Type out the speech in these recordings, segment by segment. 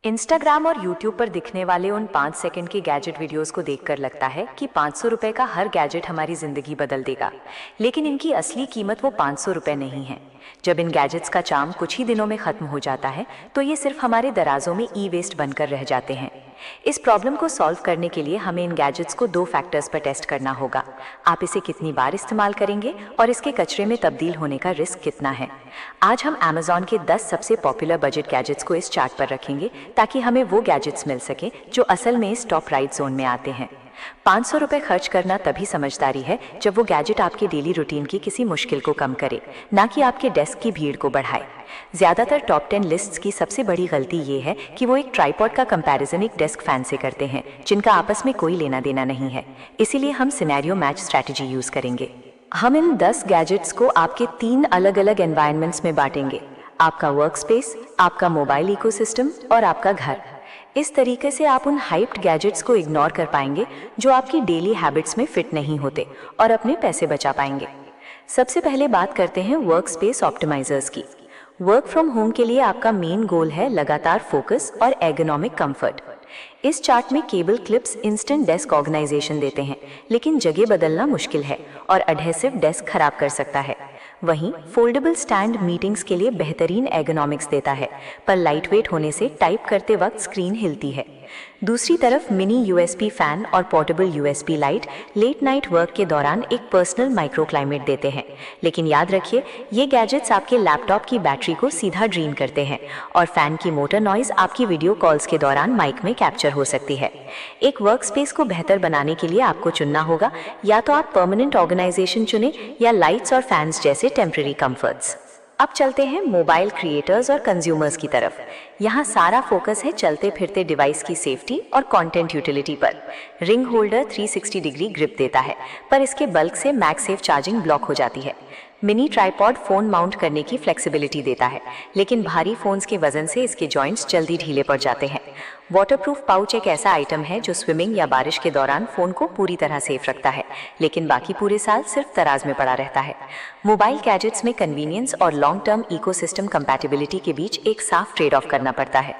Instagram और YouTube पर दिखने वाले उन 5 सेकंड के गैजेट वीडियोस को देखकर लगता है कि 500 रुपए का हर गैजेट हमारी जिंदगी बदल देगा, लेकिन इनकी असली कीमत वो 500 रुपए नहीं है। जब इन गैजेट्स का चार्म कुछ ही दिनों में खत्म हो जाता है तो ये सिर्फ हमारे दराजों में ई वेस्ट बनकर रह जाते हैं। इस प्रॉब्लम को सॉल्व करने के लिए हमें इन गैजेट्स को 2 फैक्टर्स पर टेस्ट करना होगा। आप इसे कितनी बार इस्तेमाल करेंगे और इसके कचरे में तब्दील होने का रिस्क कितना है। आज हम Amazon के 10 सबसे पॉपुलर बजट गैजेट्स को इस चार्ट पर रखेंगे ताकि हमें वो गैजेट्स मिल सके जो असल में इस टॉप राइट जोन में आते हैं। 500 रुपए खर्च करना तभी समझदारी है जब वो गैजेट आपके डेली रूटीन की किसी मुश्किल को कम करे, ना कि आपके डेस्क की भीड़ को बढ़ाए। ज्यादातर टॉप 10 लिस्ट्स की सबसे बड़ी गलती ये है कि वो एक ट्राइपॉड का कंपैरिजन एक डेस्क फैन से करते हैं, जिनका आपस में कोई लेना देना नहीं है। इसीलिए हम सिनेरियो मैच स्ट्रैटेजी यूज करेंगे। हम इन 10 गैजेट्स को आपके 3 अलग अलग एनवायरनमेंट्स में बांटेंगे: आपका वर्क स्पेस, आपका मोबाइल इकोसिस्टम और आपका घर। इस तरीके से आप उन हाइप्ड गैजेट्स को इग्नोर कर पाएंगे जो आपकी डेली हैबिट्स में फिट नहीं होते और अपने पैसे बचा पाएंगे। सबसे पहले बात करते हैं वर्क स्पेस ऑप्टिमाइजर्स की। वर्क फ्रॉम होम के लिए आपका मेन गोल है लगातार फोकस और एर्गोनॉमिक कंफर्ट। इस चार्ट में cable clips instant desk organisation देते हैं, लेकिन जगह बदलना मुश्किल है और एडहेसिव डेस्क खराब कर सकता है। वहीं फोल्डेबल स्टैंड मीटिंग्स के लिए बेहतरीन एर्गोनॉमिक्स देता है, पर लाइटवेट होने से टाइप करते वक्त स्क्रीन हिलती है। दूसरी तरफ मिनी यूएसबी फैन और portable USB light late night work के दौरान एक पर्सनल माइक्रो क्लाइमेट देते हैं, लेकिन याद रखिए ये गैजेट्स आपके लैपटॉप की बैटरी को सीधा ड्रेन करते हैं और फैन की मोटर नॉइज आपकी वीडियो कॉल्स के दौरान माइक में कैप्चर हो सकती है। एक वर्क स्पेस को बेहतर बनाने के लिए आपको चुनना होगा, या तो आप परमानेंट ऑर्गेनाइजेशन चुनें या लाइट्स और फैंस जैसे टेम्परेरी कंफर्ट्स। अब चलते हैं मोबाइल क्रिएटर्स और कंज्यूमर्स की तरफ। यहाँ सारा फोकस है चलते फिरते डिवाइस की सेफ्टी और कंटेंट यूटिलिटी पर। रिंग होल्डर 360 डिग्री ग्रिप देता है, पर इसके बल्क से मैगसेफ चार्जिंग ब्लॉक हो जाती है। मिनी ट्राइपॉड फोन माउंट करने की फ्लेक्सिबिलिटी देता है, लेकिन भारी फोन्स के वजन से इसके जॉइंट्स जल्दी ढीले पड़ जाते हैं। वाटरप्रूफ पाउच एक ऐसा आइटम है जो स्विमिंग या बारिश के दौरान फोन को पूरी तरह सेफ रखता है, लेकिन बाकी पूरे साल सिर्फ तराज में पड़ा रहता है। मोबाइल गैजेट्स में कन्वीनियंस और लॉन्ग टर्म इकोसिस्टम कंपैटिबिलिटी के बीच एक साफ ट्रेड ऑफ करना पड़ता है।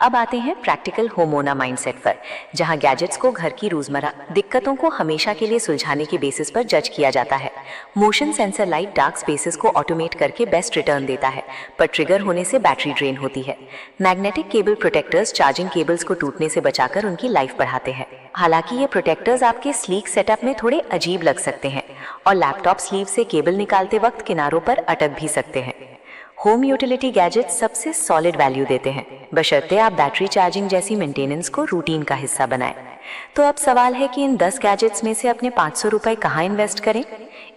अब आते हैं प्रैक्टिकल होमोना माइंडसेट पर, जहां गैजेट्स को घर की रोजमर्रा दिक्कतों को हमेशा के लिए सुलझाने के बेसिस पर जज किया जाता है। Motion sensor light dark spaces को ऑटोमेट करके बेस्ट रिटर्न देता है, पर ट्रिगर होने से बैटरी ड्रेन होती है। Magnetic cable protectors charging cables को टूटने से बचाकर उनकी लाइफ बढ़ाते हैं। हालांकि ये प्रोटेक्टर्स आपके स्लीक सेटअप में थोड़े अजीब लग सकते हैं और लैपटॉप स्लीव से केबल निकालते वक्त किनारों पर अटक भी सकते हैं। होम यूटिलिटी गैजेट्स सबसे सॉलिड वैल्यू देते हैं, बशर्ते आप बैटरी चार्जिंग जैसी मेंटेनेंस को रूटीन का हिस्सा बनाएं। तो अब सवाल है कि इन 10 गैजेट्स में से अपने 500 रुपए कहाँ इन्वेस्ट करें।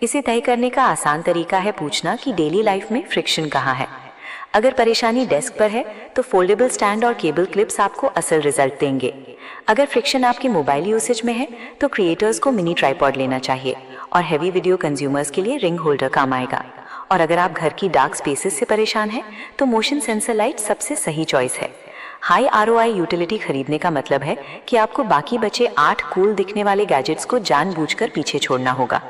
इसे तय करने का आसान तरीका है पूछना कि डेली लाइफ में फ्रिक्शन कहाँ है। अगर परेशानी डेस्क पर है तो फोल्डेबल स्टैंड और केबल क्लिप्स आपको असल रिजल्ट देंगे। अगर फ्रिक्शन आपके मोबाइल यूसेज में है तो क्रिएटर्स को मिनी ट्राइपॉड लेना चाहिए और हैवी वीडियो कंज्यूमर्स के लिए रिंग होल्डर काम आएगा। और अगर आप घर की डार्क स्पेसेस से परेशान हैं तो मोशन सेंसर लाइट सबसे सही चॉइस है। हाई आरओआई यूटिलिटी खरीदने का मतलब है कि आपको बाकी बचे 8 कूल दिखने वाले गैजेट्स को जानबूझकर पीछे छोड़ना होगा।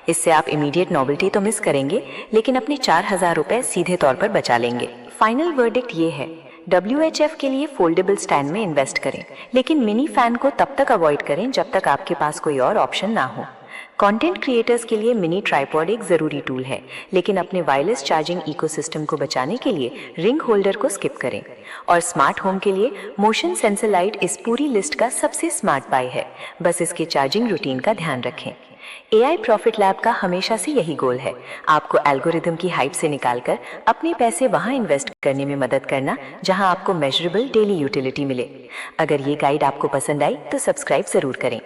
इससे आप इमीडिएट नॉवेल्टी तो मिस करेंगे, लेकिन अपने 4000 रुपए सीधे तौर पर बचा लेंगे। फाइनल वर्डिक्ट ये है, WHF के लिए फोल्डेबल स्टैंड में इन्वेस्ट करें, लेकिन मिनी फैन को तब तक अवॉइड करें जब तक आपके पास कोई और ऑप्शन ना हो। कंटेंट क्रिएटर्स के लिए मिनी ट्राइपॉड एक ज़रूरी टूल है, लेकिन अपने वायरलेस चार्जिंग इकोसिस्टम को बचाने के लिए रिंग होल्डर को स्किप करें। और स्मार्ट होम के लिए मोशन सेंसर लाइट इस पूरी लिस्ट का सबसे स्मार्ट बाय है, बस इसके चार्जिंग रूटीन का ध्यान रखें। AI प्रॉफिट लैब का हमेशा से यही गोल है, आपको एल्गोरिदम की हाइप से निकालकर अपने पैसे वहां इन्वेस्ट करने में मदद करना जहां आपको मेजरेबल डेली यूटिलिटी मिले। अगर ये गाइड आपको पसंद आई तो सब्सक्राइब जरूर करें।